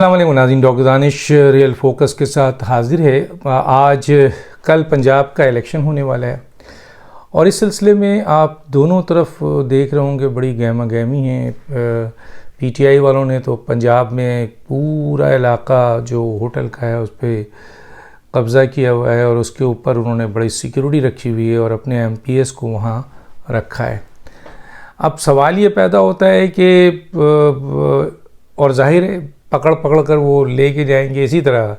السلام علیکم ناظرین، ڈاکٹر دانش ریئل فوکس کے ساتھ حاضر ہے۔ آج کل پنجاب کا الیکشن ہونے والا ہے اور اس سلسلے میں آپ دونوں طرف دیکھ رہے ہوں گے بڑی گہما گہمی ہیں۔ پی ٹی آئی والوں نے تو پنجاب میں پورا علاقہ جو ہوٹل کا ہے اس پہ قبضہ کیا ہوا ہے اور اس کے اوپر انہوں نے بڑی سیکیورٹی رکھی ہوئی ہے اور اپنے ایم پی ایس کو وہاں رکھا ہے۔ اب سوال یہ پیدا ہوتا ہے کہ اور ظاہر ہے پکڑ کر وہ لے کے جائیں گے، اسی طرح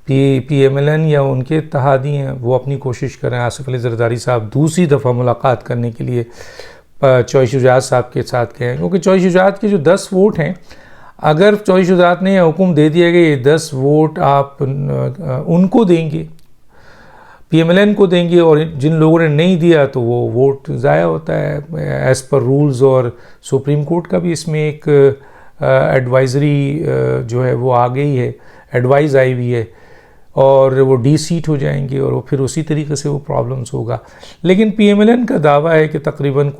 پی ایم ایل این یا ان کے اتحادی ہیں وہ اپنی کوشش کریں۔ آصف علی زرداری صاحب دوسری دفعہ ملاقات کرنے کے لیے چوہی شجاعت صاحب کے ساتھ گئے ہیں، کیونکہ چوہی شجاعت کے جو 10 ووٹ ہیں، اگر چوہی شجاعت نے حکم دے دیا کہ یہ 10 ووٹ آپ ان کو دیں گے، پی ایم ایل این کو دیں گے، اور جن لوگوں نے نہیں دیا تو وہ ووٹ ضائع ہوتا ہے ایز پر رولز۔ اور سپریم کورٹ کا بھی اس میں ایک ایڈوائزری جو ہے وہ آ گئی ہے، ایڈوائز آئی ہوئی ہے، اور وہ ڈی سیٹ ہو جائیں گے اور وہ پھر اسی طریقے سے وہ پرابلمس ہوگا۔ لیکن پی ایم ایل این کا دعویٰ ہے کہ تقریباً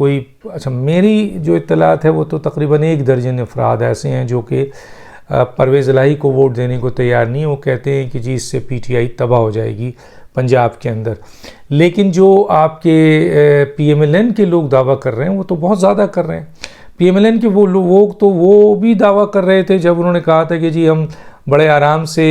میری جو اطلاعات ہے وہ تو تقریباً 1 درجن افراد ایسے ہیں جو کہ پرویز الہی کو ووٹ دینے کو تیار نہیں۔ وہ کہتے ہیں کہ جی اس سے پی ٹی آئی تباہ ہو جائے گی پنجاب کے اندر۔ لیکن جو آپ کے پی ایم ایل این کے لوگ دعویٰ کر رہے ہیں وہ تو بہت زیادہ کر رہے ہیں۔ پی ایم ایل این کے وہ لوگ تو وہ بھی دعویٰ کر رہے تھے جب انہوں نے کہا تھا کہ جی ہم بڑے آرام سے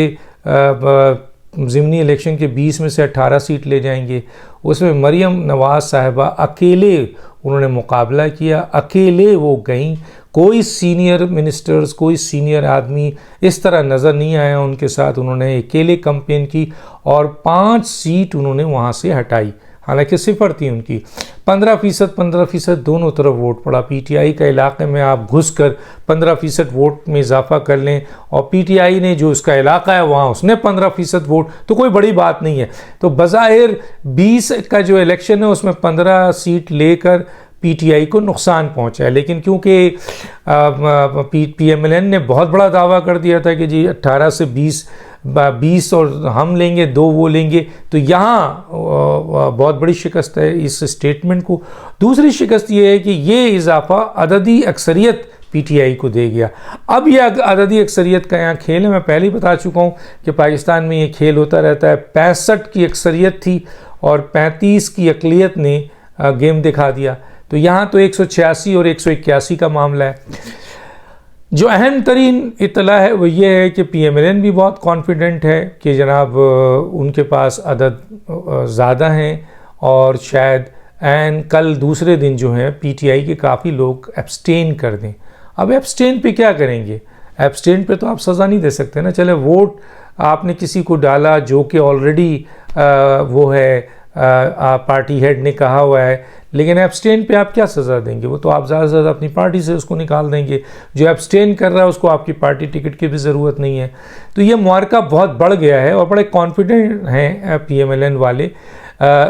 ضمنی الیکشن کے 20 میں سے 18 سیٹ لے جائیں گے۔ اس میں مریم نواز صاحبہ اکیلے انہوں نے مقابلہ کیا، اکیلے وہ گئیں، کوئی سینئر منسٹرز، کوئی سینئر آدمی اس طرح نظر نہیں آیا ان کے ساتھ۔ انہوں نے اکیلے کمپین کی اور 5 سیٹ انہوں نے وہاں سے ہٹائی، حالانکہ 0 تھی ان کی۔ 15% دونوں طرف ووٹ پڑا۔ پی ٹی آئی کا علاقے میں آپ گھس کر 15% ووٹ میں اضافہ کر لیں، اور پی ٹی آئی نے جو اس کا علاقہ ہے وہاں اس نے 15% ووٹ، تو کوئی بڑی بات نہیں ہے۔ تو بظاہر 20 کا جو الیکشن ہے اس میں 15 سیٹ لے کر پی ٹی آئی کو نقصان پہنچا ہے۔ لیکن کیونکہ پی ایم ایل این نے بہت بڑا دعویٰ کر دیا تھا کہ جی 18 سے 20 اور ہم لیں گے، 2 وہ لیں گے، تو یہاں بہت بڑی شکست ہے اس اسٹیٹمنٹ کو۔ دوسری شکست یہ ہے کہ یہ اضافہ عددی اکثریت پی ٹی آئی کو دے گیا۔ اب یہ عددی اکثریت کا یہاں کھیل ہے، میں پہلے ہی بتا چکا ہوں کہ پاکستان میں یہ کھیل ہوتا رہتا ہے۔ 65 کی اکثریت تھی اور 35 کی اقلیت نے گیم دکھا دیا، تو یہاں تو 186 اور 181 کا معاملہ ہے۔ جو اہم ترین اطلاع ہے وہ یہ ہے کہ پی ایم ایل این بھی بہت کانفیڈنٹ ہے کہ جناب ان کے پاس عدد زیادہ ہیں، اور شاید کل دوسرے دن جو ہیں پی ٹی آئی کے کافی لوگ ایبسٹین کر دیں۔ اب ایبسٹین پہ کیا کریں گے؟ ایبسٹین پہ تو آپ سزا نہیں دے سکتے نا۔ چلے ووٹ آپ نے کسی کو ڈالا جو کہ آلریڈی وہ ہے پارٹی ہیڈ نے کہا ہوا ہے، لیکن ایبسٹین پہ آپ کیا سزا دیں گے؟ وہ تو آپ زیادہ سے زیادہ اپنی پارٹی سے اس کو نکال دیں گے۔ جو ایبسٹین کر رہا ہے اس کو آپ کی پارٹی ٹکٹ کی بھی ضرورت نہیں ہے۔ تو یہ معرکہ بہت بڑھ گیا ہے اور بڑے کانفیڈنٹ ہیں پی ایم ایل این والے۔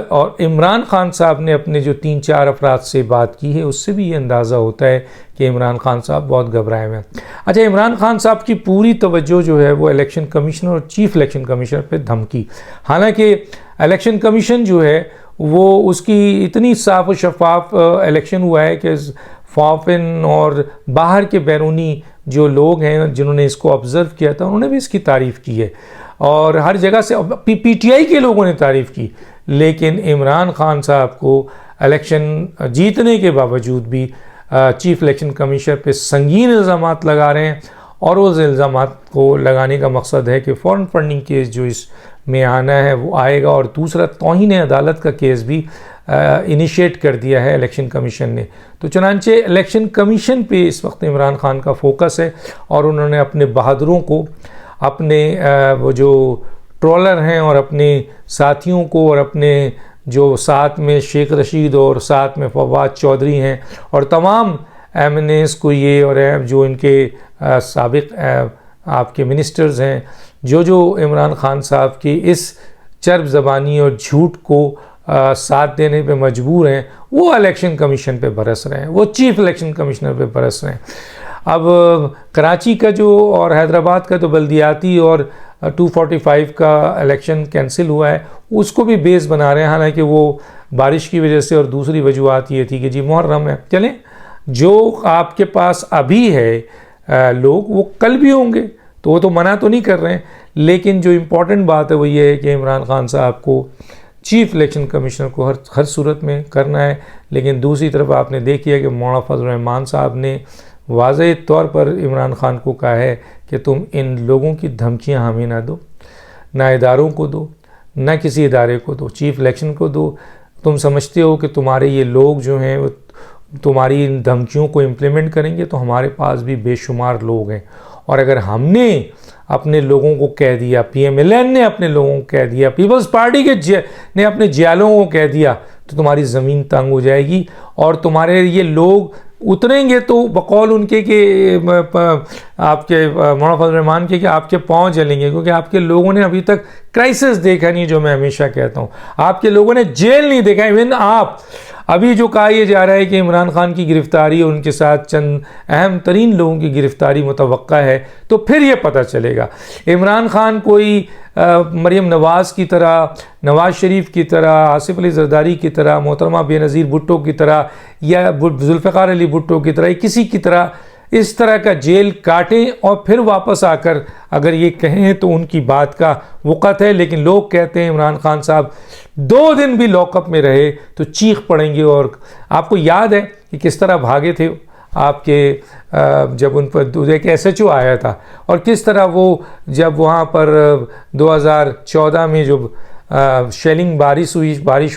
اور عمران خان صاحب نے اپنے جو 3-4 افراد سے بات کی ہے اس سے بھی یہ اندازہ ہوتا ہے کہ عمران خان صاحب بہت گھبرائے ہوئے ہیں۔ اچھا، عمران خان صاحب کی پوری توجہ جو ہے وہ الیکشن کمیشنر اور چیف الیکشن کمیشنر پہ دھمکی، حالانکہ الیکشن کمیشن جو ہے وہ اس کی اتنی صاف و شفاف الیکشن ہوا ہے کہ فارفن اور باہر کے بیرونی جو لوگ ہیں جنہوں نے اس کو آبزرو کیا تھا انہوں نے بھی اس کی تعریف کی ہے، اور ہر جگہ سے پی ٹی آئی کے لوگوں نے تعریف کی۔ لیکن عمران خان صاحب کو الیکشن جیتنے کے باوجود بھی چیف الیکشن کمیشنر پہ سنگین الزامات لگا رہے ہیں، اور اس الزامات کو لگانے کا مقصد ہے کہ فورن فنڈنگ کیس جو اس میں آنا ہے وہ آئے گا، اور دوسرا توہین عدالت کا کیس بھی انیشیٹ کر دیا ہے الیکشن کمیشن نے۔ تو چنانچہ الیکشن کمیشن پہ اس وقت عمران خان کا فوکس ہے، اور انہوں نے اپنے بہادروں کو، اپنے وہ جو ٹرولر ہیں اور اپنے ساتھیوں کو، اور اپنے جو ساتھ میں شیخ رشید اور ساتھ میں فواد چودھری ہیں اور تمام ایم این ایز کو یہ، اور جو ان کے سابق آپ کے منسٹرز ہیں جو عمران خان صاحب کی اس چرب زبانی اور جھوٹ کو ساتھ دینے پہ مجبور ہیں، وہ الیکشن کمیشن پہ برس رہے ہیں، وہ چیف الیکشن کمشنر پہ برس رہے ہیں۔ اب کراچی کا جو اور حیدرآباد کا تو بلدیاتی اور 245 کا الیکشن کینسل ہوا ہے، اس کو بھی بیس بنا رہے ہیں، حالانکہ وہ بارش کی وجہ سے اور دوسری وجوہات یہ تھی کہ جی محرم ہے۔ چلیں، جو آپ کے پاس ابھی ہے لوگ وہ کل بھی ہوں گے، تو وہ تو منع تو نہیں کر رہے ہیں، لیکن جو امپورٹنٹ بات ہے وہ یہ ہے کہ عمران خان صاحب کو چیف الیکشن کمیشنر کو ہر صورت میں کرنا ہے۔ لیکن دوسری طرف آپ نے دیکھی ہے کہ مولانا فضل الرحمان صاحب نے واضح طور پر عمران خان کو کہا ہے کہ تم ان لوگوں کی دھمکیاں ہمیں نہ دو، نہ اداروں کو دو، نہ کسی ادارے کو دو، چیف الیکشن کو دو۔ تم سمجھتے ہو کہ تمہارے یہ لوگ جو ہیں وہ تمہاری ان دھمکیوں کو امپلیمنٹ کریں گے، تو ہمارے پاس بھی بے شمار لوگ ہیں، اور اگر ہم نے اپنے لوگوں کو کہہ دیا، پی ایم ایل این نے اپنے لوگوں کو کہہ دیا، پیپلز پارٹی نے اپنے جیلوں کو کہہ دیا، تو تمہاری زمین تنگ ہو جائے گی، اور تمہارے یہ لوگ اتریں گے تو بقول ان کے کہ آپ کے مولانا فضل الرحمان کے کہ آپ کے پاؤں جلیں گے، کیونکہ آپ کے لوگوں نے ابھی تک کرائسس دیکھا نہیں، جو میں ہمیشہ کہتا ہوں، آپ کے لوگوں نے جیل نہیں دیکھا۔ ایون آپ ابھی جو کہا یہ جا رہا ہے کہ عمران خان کی گرفتاری اور ان کے ساتھ چند اہم ترین لوگوں کی گرفتاری متوقع ہے، تو پھر یہ پتہ چلے گا عمران خان کوئی مریم نواز کی طرح، نواز شریف کی طرح، آصف علی زرداری کی طرح، محترمہ بے نظیر بھٹو کی طرح، یا ذوالفقار علی بھٹو کی طرح، کسی کی طرح اس طرح کا جیل کاٹیں اور پھر واپس آ کر اگر یہ کہیں تو ان کی بات کا وقت ہے۔ لیکن لوگ کہتے ہیں عمران خان صاحب 2 دن بھی لاک اپ میں رہے تو چیخ پڑیں گے، اور آپ کو یاد ہے کہ کس طرح بھاگے تھے آپ کے جب ان پر ایک ایس ایچ او آیا تھا، اور کس طرح وہ جب وہاں پر 2014 میں جب شیلنگ بارش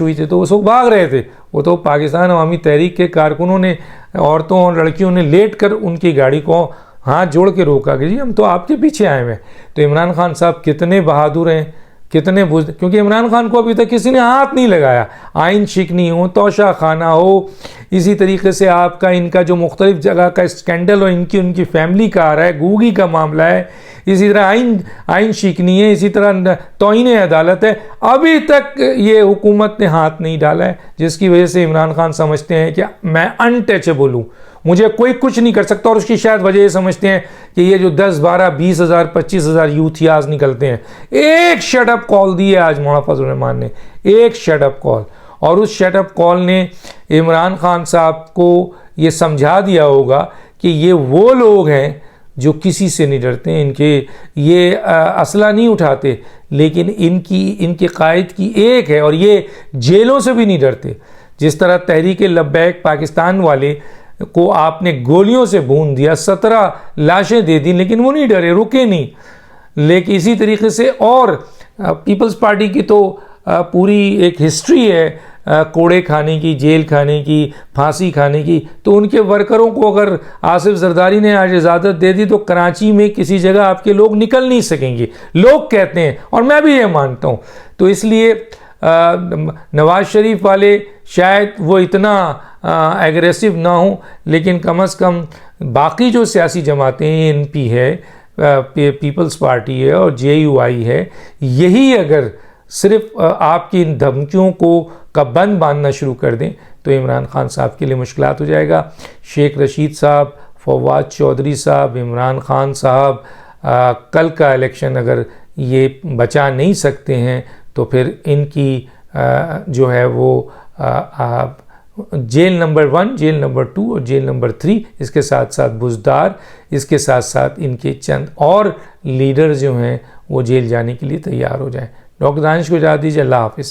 ہوئی تھی تو اس وقت بھاگ رہے تھے، وہ تو پاکستان عوامی تحریک کے کارکنوں نے، عورتوں اور لڑکیوں نے لیٹ کر ان کی گاڑی کو ہاتھ جوڑ کے روکا کہ جی ہم تو آپ کے پیچھے آئے ہوئے ہیں۔ تو عمران خان صاحب کتنے بہادر ہیں، کتنے کیونکہ عمران خان کو ابھی تک کسی نے ہاتھ نہیں لگایا، آئین شکنی ہو، توشہ خانہ ہو، اسی طریقے سے آپ کا ان کا جو مختلف جگہ کا اسکینڈل ہو، ان کی فیملی کا آ رہا ہے، گوگی کا معاملہ ہے، اسی طرح آئین شکنی ہے، اسی طرح توہین عدالت ہے، ابھی تک یہ حکومت نے ہاتھ نہیں ڈالا ہے، جس کی وجہ سے عمران خان سمجھتے ہیں کہ میں انٹچیبل ہوں، مجھے کوئی کچھ نہیں کر سکتا، اور اس کی شاید وجہ یہ سمجھتے ہیں کہ یہ جو 10 12 20 ہزار 25 ہزار یوتھیاز نکلتے ہیں۔ ایک شٹ اپ کال دی ہے آج مولانا فضل الرحمان نے، ایک شٹ اپ کال، اور اس شٹ اپ کال نے عمران خان صاحب کو یہ سمجھا دیا ہوگا کہ یہ وہ لوگ ہیں جو کسی سے نہیں ڈرتے ہیں، ان کے یہ اسلحہ نہیں اٹھاتے، لیکن ان کے قائد کی ایک ہے، اور یہ جیلوں سے بھی نہیں ڈرتے۔ جس طرح تحریک لبیک پاکستان والے کو آپ نے گولیوں سے بھون دیا، 17 لاشیں دے دیں، لیکن وہ نہیں ڈرے، رکے نہیں۔ لیکن اسی طریقے سے اور پیپلز پارٹی کی تو پوری ایک ہسٹری ہے کوڑے کھانے کی، جیل کھانے کی، پھانسی کھانے کی، تو ان کے ورکروں کو اگر آصف زرداری نے آج اجازت دے دی تو کراچی میں کسی جگہ آپ کے لوگ نکل نہیں سکیں گے، لوگ کہتے ہیں، اور میں بھی یہ مانتا ہوں۔ تو اس لیے نواز شریف والے شاید وہ اتنا ایگریسو نہ ہوں، لیکن کم از کم باقی جو سیاسی جماعتیں ہیں، این پی ہے، پیپلز پارٹی ہے، اور جے یو آئی ہے، یہی اگر صرف آپ کی ان دھمکیوں کا بند باندھنا شروع کر دیں تو عمران خان صاحب کے لیے مشکلات ہو جائے گا۔ شیخ رشید صاحب، فواد چودھری صاحب، عمران خان صاحب کل کا الیکشن اگر یہ بچا نہیں سکتے ہیں تو پھر ان کی جو ہے وہ جیل نمبر 1، جیل نمبر 2 اور جیل نمبر 3، اس کے ساتھ ساتھ بزدار، اس کے ساتھ ساتھ ان کے چند اور لیڈر جو ہیں وہ جیل جانے کے لیے تیار ہو جائیں۔ ڈاکٹر دانش کو اجازت دیجیے، اللہ حافظ۔